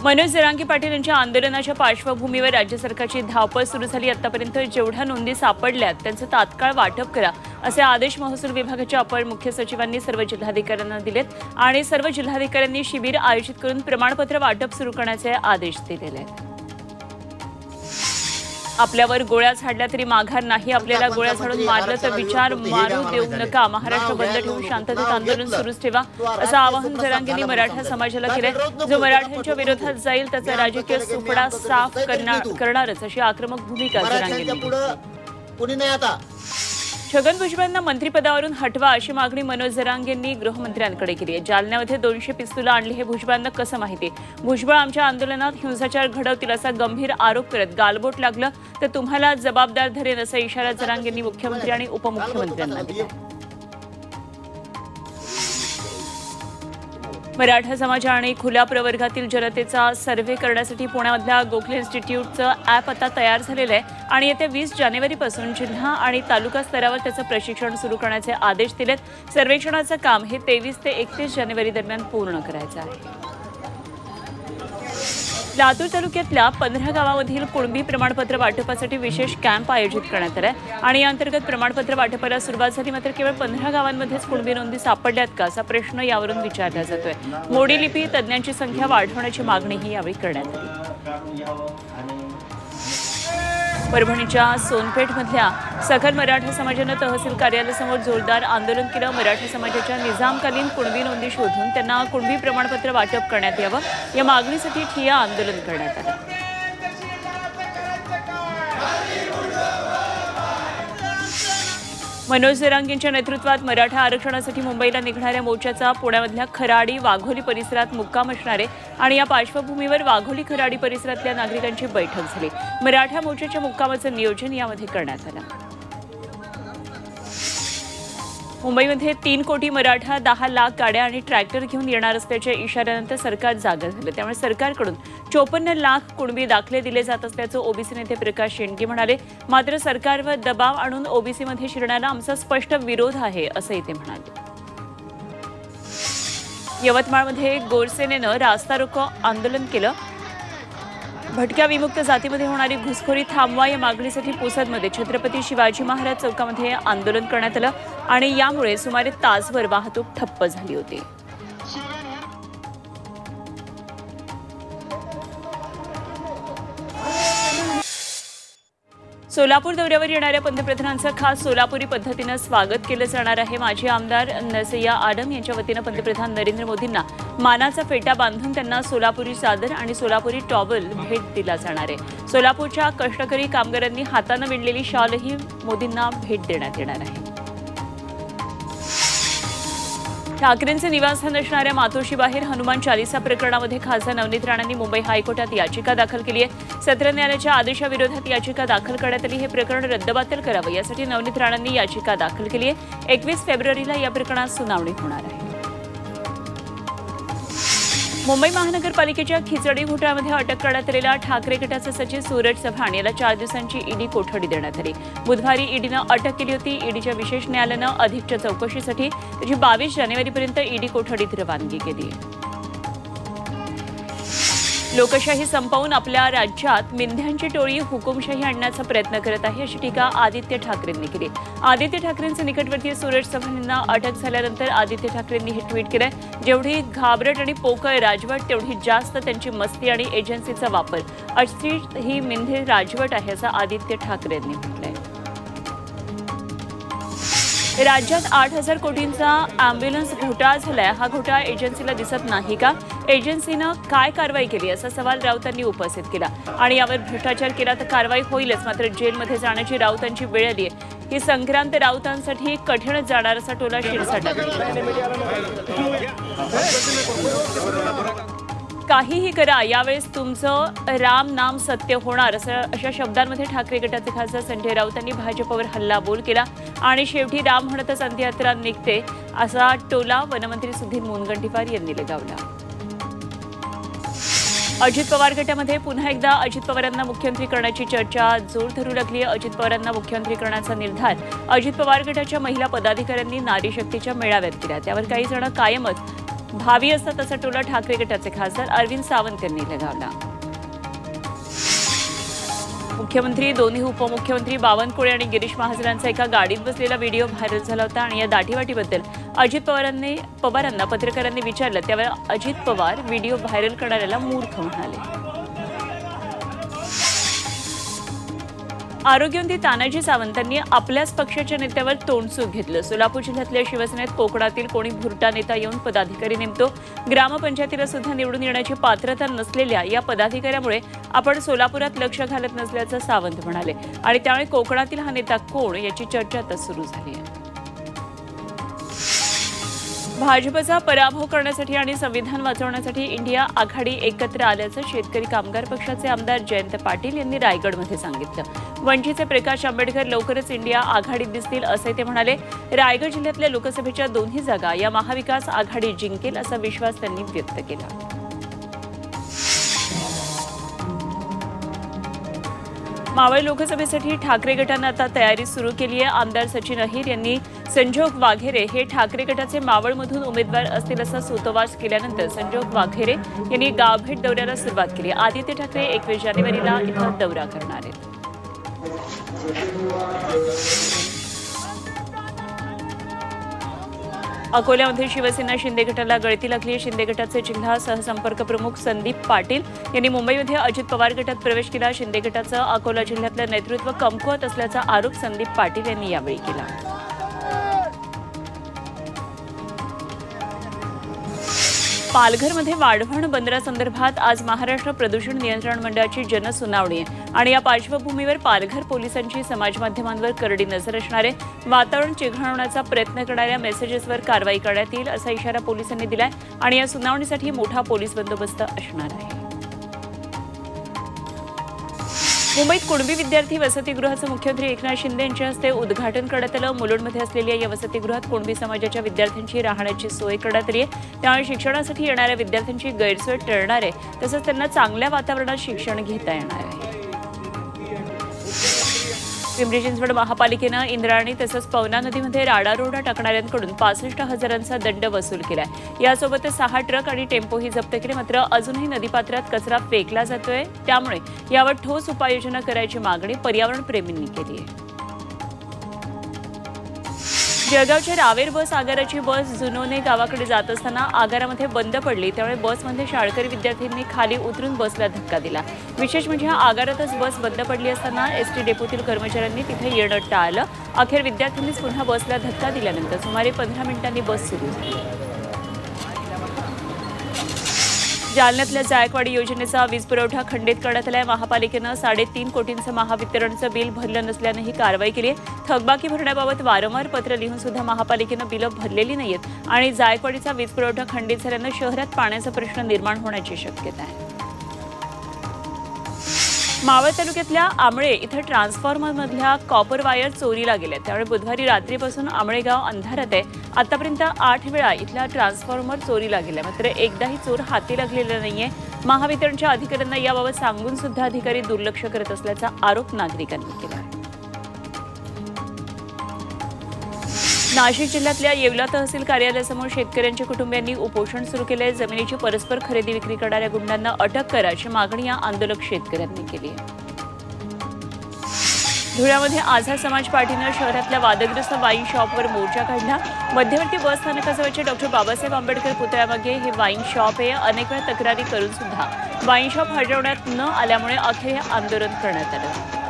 मनोज जरांगे पाटील यांच्या आंदोलनाच्या पार्श्वभूमीवर राज्य सरकारची धावपळ सुरू झाली। आतापर्यंत जेवढ्या नोंदी सापडल्यात त्यांचे तात्काळ वाटप करा असे आदेश महसूल विभागाच्या अपर मुख्य सचिवांनी सर्व जिल्हाधिकाऱ्यांना दिलेत आणि सर्व जिल्हाधिकाऱ्यांनी शिबिर आयोजित करून प्रमाणपत्र वाटप सुरू करण्याचे आदेश दिलेले आहेत। आपल्यावर गोळ्या झाडल्या तरी माघार नाही, आपल्याला गोळ्या झाडून मारलं तर विचार मारू देऊ नका, महाराष्ट्र बंद ठेवून शांततेत आंदोलन सुरूच ठेवा असं आवाहन जरांगेंनी मराठा समाजाला केलंय। जो मराठ्यांच्या विरोधात जाईल त्याचा राजकीय सुपडा साफ करणारच अशी आक्रमक भूमिका जरांगेंनी घेतली। छगन भुजबळांना मंत्रिपदावरून हटवा अशी मागणी मनोज जरांगेंनी गृहमंत्र्यांकडे केली आहे। जालन्यामध्ये 200 पिस्तुलं आणली हे भुजबळांना कसं माहिती? भुजबळ आमच्या आंदोलनात हिंसाचार घडवतील असा गंभीर आरोप करत गालबोट लागलं तर तुम्हाला जबाबदार धरेन असा इशारा जरांगेंनी मुख्यमंत्री आणि उपमुख्यमंत्र्यांना दिला। मराठा समाज आणि खुल्या प्रवर्गातील जनतेचा सर्व्हे करण्यासाठी पुण्यामधल्या गोखले इन्स्टिट्यूटचं ॲप आता तयार झालेलं आहे आणि येत्या 20 जानेवारीपासून जिल्हा आणि तालुका स्तरावर त्याचं प्रशिक्षण सुरू करण्याचे आदेश दिलेत। सर्वेक्षणाचं काम हे 23 ते 31 जानेवारी दरम्यान पूर्ण करायचं आहे। लातूर तालुक्यातल्या 15 गावांमधील कुणबी प्रमाणपत्र वाटपासाठी विशेष कॅम्प आयोजित करण्यात आलाय आणि या अंतर्गत प्रमाणपत्र वाटपाला सुरुवात झाली। मात्र केवळ 15 गावांमध्येच कुणबी नोंदी सापडल्यात का असा प्रश्न यावरून विचारला जातोय। मोडी लिपी तज्ज्ञांची संख्या वाढवण्याची मागणीही यावेळी करण्यात आली। परभणीच्या सोनपेठमधल्या सखल मराठा समाजानं तहसील कार्यालयासमोर जोरदार आंदोलन केलं। मराठा समाजाच्या निजामकालीन कुणबी नोंदी शोधून त्यांना कुणबी प्रमाणपत्र वाटप करण्यात यावं या मागणीसाठी ठिय्या आंदोलन करण्यात आलं। मनोज जरांगेंच्या नेतृत्वात मराठा आरक्षणासाठी मुंबईला निघणाऱ्या मोर्चाचा पुण्यामधल्या खराडी वाघोली परिसरात मुक्काम असणार आहे आणि या पार्श्वभूमीवर वाघोली खराडी परिसरातल्या नागरिकांची बैठक झाली। मराठा मोर्चाच्या मुक्कामाचं नियोजन यामध्ये करण्यात आलं। मुंबईमध्ये 3 कोटी मराठा 10 लाख गाड्या आणि ट्रॅक्टर घेऊन येणार असल्याच्या इशाऱ्यानंतर सरकार जागं झालं। त्यामुळे सरकारकडून 54 लाख कुणबी दाखले दिले जात असल्याचं ओबीसी नेते प्रकाश शेंडगे म्हणाले। मात्र सरकारवर दबाव आणून ओबीसीमध्ये शिरण्याला आमचा स्पष्ट विरोध आहे असंही ते म्हणाले। यवतमाळमध्ये गोरसेनेनं रास्ता रोको आंदोलन केलं। भटक्या विमुक्त जातीमध्ये होणारी घुसखोरी थांबवा या मागणीसाठी पुसदमध्ये छत्रपती शिवाजी महाराज चौकामध्ये आंदोलन करण्यात आलं आणि यामुळे सुमारे तासभर वाहतूक ठप्प झाली होती। सोलापूर दौऱ्यावर येणाऱ्या पंतप्रधानांचं खास सोलापुरी पद्धतीनं स्वागत केलं जाणार आहे। माजी आमदार नसैया आडम यांच्या वतीनं पंतप्रधान नरेंद्र मोदींना मानाचा फेटा बांधून त्यांना सोलापुरी चादर आणि सोलापुरी टॉवेल भेट दिला जाणार आहे। सोलापूरच्या कष्टकरी कामगारांनी हातानं विणलेली शॉलही मोदींना भेट देण्यात येणार आहे। ठाकरेंचे निवासस्थान असणाऱ्या मातोश्रीबाहेर हनुमान चालीसा प्रकरणामध्ये खासदार नवनीत राणांनी मुंबई हायकोर्टात याचिका दाखल केली आहे। सत्र न्यायालयाच्या आदेशाविरोधात याचिका दाखल करण्यात आली। हे प्रकरण रद्दबातल करावं यासाठी नवनीत राणांनी याचिका दाखल केली आहे। 21 फेब्रुवारीला या प्रकरणात सुनावणी होणार आहे। मुंबई महानगरपालिकेच्या खिचडी घोटाळ्यामध्ये अटक करण्यात आलेला ठाकरे गटाचे सचिव सूरज चव्हाण याला 4 दिवसांची ईडी कोठडी देण्यात आली। बुधवारी ईडीनं अटक केली होती। ईडीच्या विशेष न्यायालयानं अधिकच्या चौकशीसाठी त्याची 22 जानेवारीपर्यंत ईडी कोठडीत रवानगी केली आहे। लोकशाही संपवून आपल्या राज्यात मिंध्यांची टोळी हुकुमशाही आणण्याचा प्रयत्न करत आहे अशी टीका आदित्य ठाकरेंनी केली। आदित्य ठाकरेंचे निकटवर्तीय सूरज चव्हाण यांना अटक झाल्यानंतर आदित्य ठाकरेंनी हे ट्विट केलंय। जेवढी घाबरट आणि पोकळ राजवट तेवढी जास्त त्यांची मस्ती आणि एजन्सीचा वापर अशी ही मिंधे राजवट आहे असं आदित्य ठाकरेंनी म्हटलंय। राज्यात 8,000 कोटींचा अँब्युलन्स घोटाळा झालाय। हा घोटाळा एजन्सीला दिसत नाही का? एजन्सीनं काय कारवाई केली असा सवाल राऊतांनी उपस्थित केला आणि यावर भ्रष्टाचार केला तर कारवाई होईलच, मात्र जेलमध्ये जाण्याची राऊतांची वेळ आली आहे। ही संक्रांत राऊतांसाठी कठीणच जाणार असा टोला शिरसाटांनी काहीही करा यावेळेस तुमचं राम नाम सत्य होणार अशा शब्दांमध्ये ठाकरे गटाचे खासदार संजय राऊतांनी भाजपवर हल्लाबोल केला आणि शेवटी राम म्हणतच अंत्ययात्रा निघते असा टोला वनमंत्री सुधीर मुनगंटीवार यांनी लगावला। अजित पवार गटामध्ये पुन्हा एकदा अजित पवारांना मुख्यमंत्री करण्याची चर्चा जोर धरू लागली आहे। अजित पवारांना मुख्यमंत्री करण्याचा निर्धार अजित पवार गटाच्या महिला पदाधिकाऱ्यांनी नारी शक्तीच्या मेळाव्यात केला। त्यावर काही जण कायमच भावी असतात असा टोला ठाकरे गटाचे खासदार अरविंद सावंत यांनी लगावला. मुख्यमंत्री, दोन्ही उपमुख्यमंत्री बावनकुळे आणि गिरीश महाजनांचा एका गाडीत बसलेला व्हिडिओ व्हायरल झाला होता आणि या दाढीवाटीबद्दल अजित पवारांना पत्रकारांनी विचारलं त्यावेळी अजित पवार व्हिडिओ व्हायरल करणाऱ्याला मूर्ख म्हणाले. आरोग्यमंत्री तानाजी सावंतांनी आपल्याच पक्षाच्या नेत्यावर तोंडसूक घेतलं. सोलापूर जिल्ह्यातल्या शिवसेनेत कोकणातील कोणी भुरटा नेता येऊन पदाधिकारी नेमतो. ग्रामपंचायतीला सुद्धा निवडून येण्याची पात्रता नसलेल्या या पदाधिकाऱ्यामुळे आपण सोलापुरात लक्ष घालत नसल्याचं सावंत म्हणाले आणि त्यामुळे कोकणातील हा नेता कोण याची चर्चा आता सुरू झाली आहे. भाजपचा पराभव करण्यासाठी आणि संविधान वाचवण्यासाठी इंडिया आघाडी एकत्र आल्याचं शेतकरी कामगार पक्षाचे आमदार जयंत पाटील यांनी रायगडमध्ये सांगितलं. वंचितचे प्रकाश आंबेडकर लवकरच इंडिया आघाडीत दिसतील असे ते म्हणाले. रायगड जिल्ह्यातल्या लोकसभेच्या दोन्ही जागा या महाविकास आघाडी जिंकेल असा विश्वास त्यांनी व्यक्त केला. मावळ लोकसभेसाठी ठाकरे गटानं आता तयारी सुरू केली आहे. आमदार सचिन अहिर यांनी संजोग वाघेरे हे ठाकरे गटाचे मावळमधून उमेदवार असतील असा सूतोवाच केल्यानंतर संजोग वाघेरे यांनी गावभेट दौऱ्याला सुरुवात केली. आदित्य ठाकरे 21 जानेवारीला इथं दौरा करणार आहेत. अकोल्यामध्ये शिवसेना शिंदे गटाला गळती लागली. शिंदे गटाचे जिल्हा सहसंपर्क प्रमुख संदीप पाटील यांनी मुंबईमध्ये अजित पवार गटात प्रवेश केला. शिंदे गटाचं अकोला जिल्ह्यातलं नेतृत्व कमकुवत असल्याचा आरोप संदीप पाटील यांनी यावेळी केला. पालघरमध्ये वाढवण बंदरासंदर्भात आज महाराष्ट्र प्रदूषण नियंत्रण मंडळाची जनसुनावणी आहे आणि या पार्श्वभूमीवर पालघर पोलिसांची समाजमाध्यमांवर करडी नजर असणार आहे. वातावरण चिघळवण्याचा प्रयत्न करणाऱ्या मेसेजेसवर कारवाई करण्यात येईल असा इशारा पोलिसांनी दिलाय आणि या सुनावणीसाठी मोठा पोलीस बंदोबस्त असणार आहे. मुंबईत कुणबी विद्यार्थी वसतिगृहाचं मुख्यमंत्री एकनाथ शिंदे यांच्या हस्ते उद्घाटन करण्यात आलं. मुलुंडमध्ये असलेल्या या वसतिगृहात कुणबी समाजाच्या विद्यार्थ्यांची राहण्याची सोय करण्यात आली आहे. त्यामुळे शिक्षणासाठी येणाऱ्या विद्यार्थ्यांची गैरसोय टळणार आहे तसंच त्यांना चांगल्या वातावरणात शिक्षण घेता येणार आहे. पिंपरी चिंचवड महापालिकेनं इंद्रायणी तसंच पवना नदीमध्ये राडारोडा टाकणाऱ्यांकडून 65,000चा दंड वसूल केलाय. यासोबतच 6 ट्रक आणि टेम्पोही जप्त केले. मात्र अजूनही नदीपात्रात कचरा फेकला जातोय त्यामुळे यावर ठोस उपाययोजना करायची मागणी पर्यावरणप्रेमींनी केली आहे. जळगावच्या रावेर बस आगाराची बस जुनोने गावाकडे जात असताना आगारामध्ये बंद पडली. त्यामुळे बसमध्ये शाळकरी विद्यार्थ्यांनी खाली उतरून बसला धक्का दिला. विशेष म्हणजे आगारातच बस बंद पडली असताना एसटी डेपोतील कर्मचाऱ्यांनी तिथे येणं टाळलं. अखेर विद्यार्थ्यांनीच पुन्हा बसला धक्का दिल्यानंतर सुमारे 15 मिनिटांनी बस सुरू झाली. जालन्यातल्या जायकवाडी योजनेचा वीज पुरवठा खंडित करण्यात आलाय. महापालिकेनं 3.5 कोटींचं महावितरणचं बिल भरलं नसल्यानं ही कारवाई केली आहे. थकबाकी भरण्याबाबत वारंवार पत्र लिहून सुद्धा महापालिकेनं बिलं भरलेली नाहीत आणि जायकवाडीचा वीज पुरवठा खंडित झाल्यानं शहरात पाण्याचा प्रश्न निर्माण होण्याची शक्यता आहे. मावळ तालुक्यातल्या आमळे इथं ट्रान्सफॉर्मरमधल्या कॉपर वायर चोरीला गेल्या. त्यामुळे बुधवारी रात्रीपासून आमळे गाव अंधारात आहे. आतापर्यंत 8 वेळा इथला ट्रान्सफॉर्मर चोरीला गेला. मात्र एकदाही चोर हाती लागलेला नाहीये. महावितरणच्या अधिकाऱ्यांना याबाबत सांगून सुद्धा अधिकारी दुर्लक्ष करत असल्याचा आरोप नागरिकांनी केला. नाशिक जिल्ह्यातल्या येवला तहसील कार्यालयासमोर शेतकऱ्यांच्या कुटुंबियांनी उपोषण सुरू केले. जमिनीची परस्पर खरेदी विक्री करणाऱ्या गुंडांना अटक करा अशी मागणी या आंदोलक शेतकऱ्यांनी केली आहे. धुळ्यामध्ये आझाद समाज पार्टीनं शहरातल्या वादग्रस्त वाईन शॉपवर मोर्चा काढला. मध्यवर्ती बस स्थानकाजवळच्या डॉक्टर बाबासाहेब आंबेडकर पुतळ्यामागे हे वाईन शॉप आहे. अनेक वेळा तक्रारी करून सुद्धा वाईन शॉप हटवण्यात न आल्यामुळे अखेर हे आंदोलन करण्यात आलं.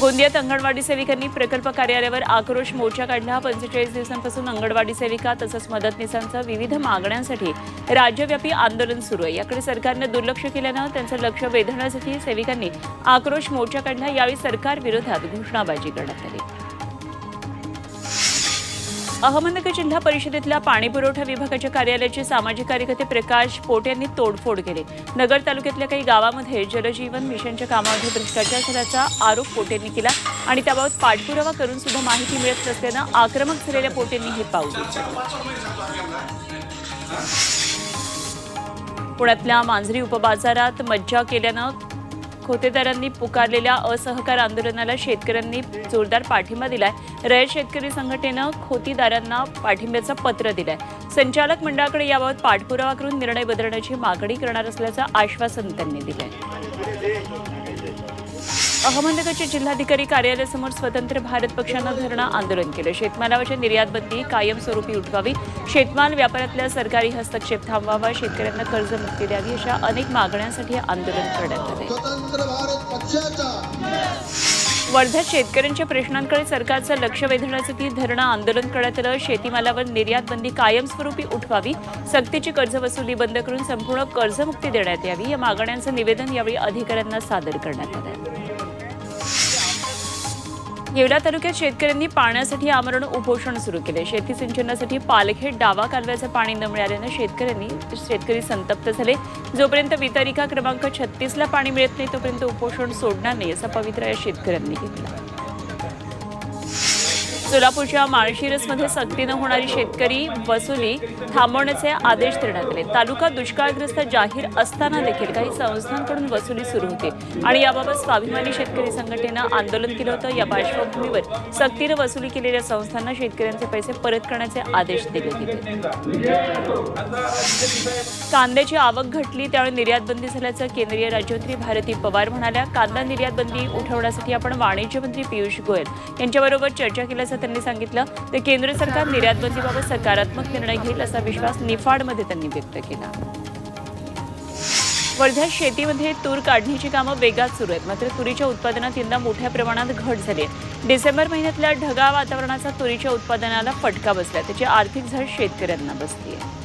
गोंदियात अंगणवाडी सेविकांनी प्रकल्प कार्यालयावर आक्रोश मोर्चा काढला. 45 दिवसांपासून अंगणवाडी सेविका तसंच मदतनीसांचं विविध मागण्यांसाठी राज्यव्यापी आंदोलन सुरू आहे. याकडे सरकारनं दुर्लक्ष केल्यानं त्यांचं लक्ष वेधण्यासाठी सेविकांनी आक्रोश मोर्चा काढला. यावेळी सरकारविरोधात घोषणाबाजी करण्यात आली. अहमदनगर जिल्हा परिषदेतल्या पाणीपुरवठा विभागाच्या कार्यालयाचे सामाजिक कार्यकर्ते प्रकाश पोट यांनी तोडफोड केली. नगर तालुक्यातल्या काही गावांमध्ये जलजीवन मिशनच्या कामामध्ये भ्रष्टाचार झाल्याचा आरोप पोट यांनी केला आणि त्याबाबत पाठपुरावा करून सुद्धा माहिती मिळत नसल्यानं आक्रमक झालेल्या पोट यांनी हे पाऊल उचललं. पुण्यातल्या मांजरी उपबाजारात मज्जा केल्यानं खोतेदारांनी पुकारलेल्या असहकार आंदोलनाला शेतकऱ्यांनी जोरदार पाठिंबा दिलाय. रयत शेतकरी संघटनेनं खोतीदारांना पाठिंब्याचं पत्र दिलंय. संचालक मंडळाकडे याबाबत पाठपुरावा करून निर्णय बदलण्याची मागणी करणार असल्याचं आश्वासन त्यांनी दिलंय। अहमदनगरच्या जिल्हाधिकारी कार्यालयासमोर स्वतंत्र भारत पक्षानं धरणं आंदोलन केलं। शेतमालावरची निर्यात बंदी कायमस्वरूपी उठवावी, शेतमाल व्यापारातल्या सरकारी हस्तक्षेप थांबवावा, शेतकऱ्यांना कर्जमुक्ती द्यावी अशा अनेक मागण्यांसाठी आंदोलन करण्यात आले। वर्ध्यात शेतकऱ्यांच्या प्रश्नांकडे सरकारचं लक्ष वेधण्यासाठी धरणं आंदोलन करण्यात आलं। शेतीमालावर निर्यात बंदी कायमस्वरूपी उठवावी, सक्तीची कर्ज वसुली बंद करून संपूर्ण कर्जमुक्ती देण्यात यावी या मागण्यांचं निवेदन यावेळी अधिकाऱ्यांना सादर करण्यात आलं। येवला तालुक्यात शेतकऱ्यांनी पाण्यासाठी आमरण उपोषण सुरू केले। शेती सिंचनासाठी पालखेड डावा कालव्याचं पाणी न मिळाल्यानं शेतकरी संतप्त झाले। जोपर्यंत वितरिका क्रमांक 36 ला पाणी मिळत नाही तोपर्यंत उपोषण सोडणार नाही असा पवित्रा या शेतकऱ्यांनी घेतला। सोलापूरच्या माळशिरसमध्ये सक्तीनं होणारी शेतकरी वसुली थांबवण्याचे आदेश देण्यात आले। तालुका दुष्काळग्रस्त जाहीर असताना देखील काही संस्थांकडून वसुली सुरू होती आणि याबाबत स्वाभिमानी शेतकरी संघटनेनं आंदोलन केलं होतं। या पार्श्वभूमीवर सक्तीनं वसुली केलेल्या संस्थांना शेतकऱ्यांचे पैसे परत करण्याचे आदेश दिले गेले। कांद्याची आवक घटली त्यामुळे निर्यात बंदी झाल्याचं केंद्रीय राज्यमंत्री भारती पवार म्हणाल्या। कांदा निर्यात बंदी उठवण्यासाठी आपण वाणिज्य मंत्री पियुष गोयल यांच्याबरोबर चर्चा केल्याचं त्यांनी सांगितलं। तर केंद्र सरकार निर्यात बंदीबाबत सकारात्मक निर्णय घेईल असा विश्वास निफाडमध्ये त्यांनी व्यक्त केला। वर्ध्यात शेतीमध्ये तूर काढणीची कामं वेगात सुरू आहेत, मात्र तुरीच्या उत्पादनात यंदा मोठ्या प्रमाणात घट झाली आहे। डिसेंबर महिन्यातल्या ढगाळ वातावरणाचा तुरीच्या उत्पादनाला फटका बसला, त्याची आर्थिक झळ शेतकऱ्यांना बसली आहे।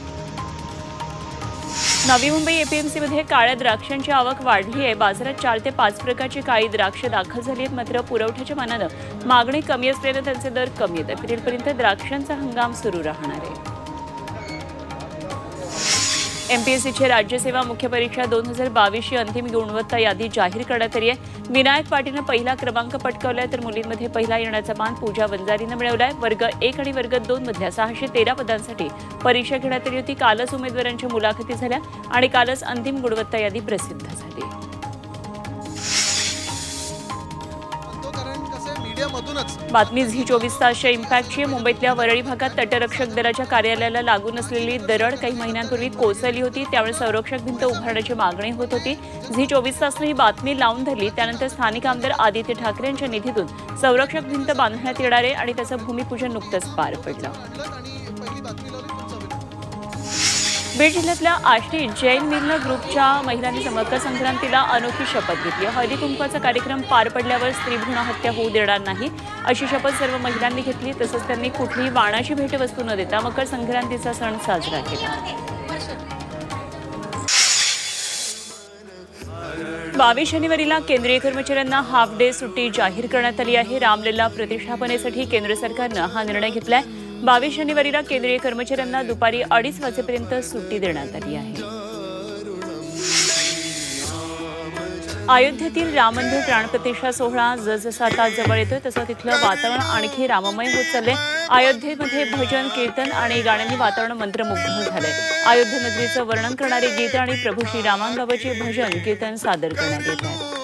नवी मुंबई एपीएमसीमध्ये काळ्या द्राक्षांची आवक वाढली आहे। बाजारात 4 ते 5 प्रकारची काळी द्राक्ष दाखल झाली आहेत, मात्र पुरवठ्याच्या मानानं मागणी कमी असल्यानं त्यांचे दर कमी आहेत। एप्रिलपर्यंत द्राक्षांचा हंगाम सुरू राहणार आहे। एमपीएससीची राज्यसेवा मुख्य परीक्षा 2022ची अंतिम गुणवत्ता यादी जाहीर करण्यात आली आहे। विनायक पाटीलनं पहिला क्रमांक पटकावलाय, तर मुलींमध्ये पहिला येण्याचा मान पूजा वंजारीनं मिळवलाय। वर्ग 1 आणि वर्ग 2 मधल्या 613 पदांसाठी परीक्षा घेण्यात आली होती। कालच उमेदवारांच्या मुलाखती झाल्या आणि कालच अंतिम गुणवत्ता यादी प्रसिद्ध झाली। बातमी झी 24 तासच्या इम्पॅक्टची। मुंबईतल्या वरळी भागात तटरक्षक दलाच्या कार्यालयाला लागून असलेली दरड काही महिन्यांपूर्वी कोसळली होती, त्यावेळी संरक्षक भिंत उभारण्याची मागणी होत होती। झी 24 तासनं ही बातमी लावून धरली, त्यानंतर स्थानिक आमदार आदित्य ठाकरे यांच्या निधीतून संरक्षक भिंत बांधण्यात येणार आहे आणि त्याचं भूमिपूजन नुकतंच पार पडलं। बीड जिल्ह्यातल्या आष्टी जैन मिलन ग्रुपच्या महिलांनी मकर संक्रांतीला अनोखी शपथ घेतली। हळदी कुंकवाचा कार्यक्रम पार पडल्यावर स्त्रीभ्रूण हत्या होऊ देणार नाही अशी शपथ सर्व महिलांनी घेतली। तसंच त्यांनी कुठलीही वाणाची भेटवस्तू न देता मकर संक्रांतीचा सण साजरा केला। 22 जानेवारीला केंद्रीय कर्मचाऱ्यांना हाफ डे सुट्टी जाहीर करण्यात आली आहे। रामलल्ला प्रतिष्ठापनेसाठी केंद्र सरकारनं हा निर्णय घेतलाय। 22 जानेवारीला केंद्रीय कर्मचाऱ्यांना दुपारी 2:30 वाजेपर्यंत सुट्टी देण्यात आली आहे। अयोध्येतील राम मंदिर प्राणप्रतिष्ठा सोहळा जसजसा आता जवळ येतोय तसं तिथलं वातावरण आणखी राममय होत चाललंय। अयोध्येमध्ये भजन कीर्तन आणि गाण्यांनी वातावरण मंत्रमुग्ध झालंय। अयोध्या नगरीचं वर्णन करणारी गीतं आणि प्रभू श्रीरामांबाबतचे भजन कीर्तन सादर करण्यात येत आहेत।